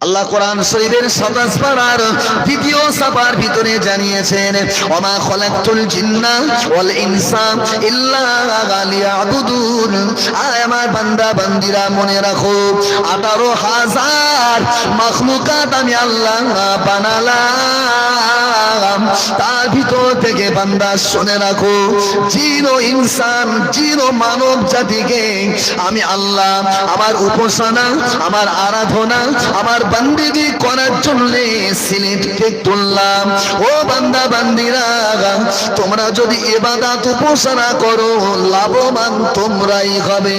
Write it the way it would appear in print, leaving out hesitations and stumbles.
আল্লাহ কোরআন শরীফের 27 পারার দ্বিতীয় সাফার ভিতরে জানিয়েছেন, ওমা খলাকতুল জিন্না ওয়াল ইনসা ইল্লা লিয়াবুদুন। আয় আমার বান্দা বান্দিরা মনে রাখো, 18,000 মাখলুকাত আমি আল্লাহ বানালাম, তার ভিতর থেকে বান্দা শুনে রাখো, জিন ও ইনসান, জিন ও মানব জাতিকে আমি আল্লাহ আমার উপাসনা, আমার আরাধনা, আমার বান্দিগি করার জন্য সিলেটকে তুললাম। ও বান্দা বান্দিরা, তোমরা যদি ইবাদত উপাসনা করো লাভবান তোমরাই হবে।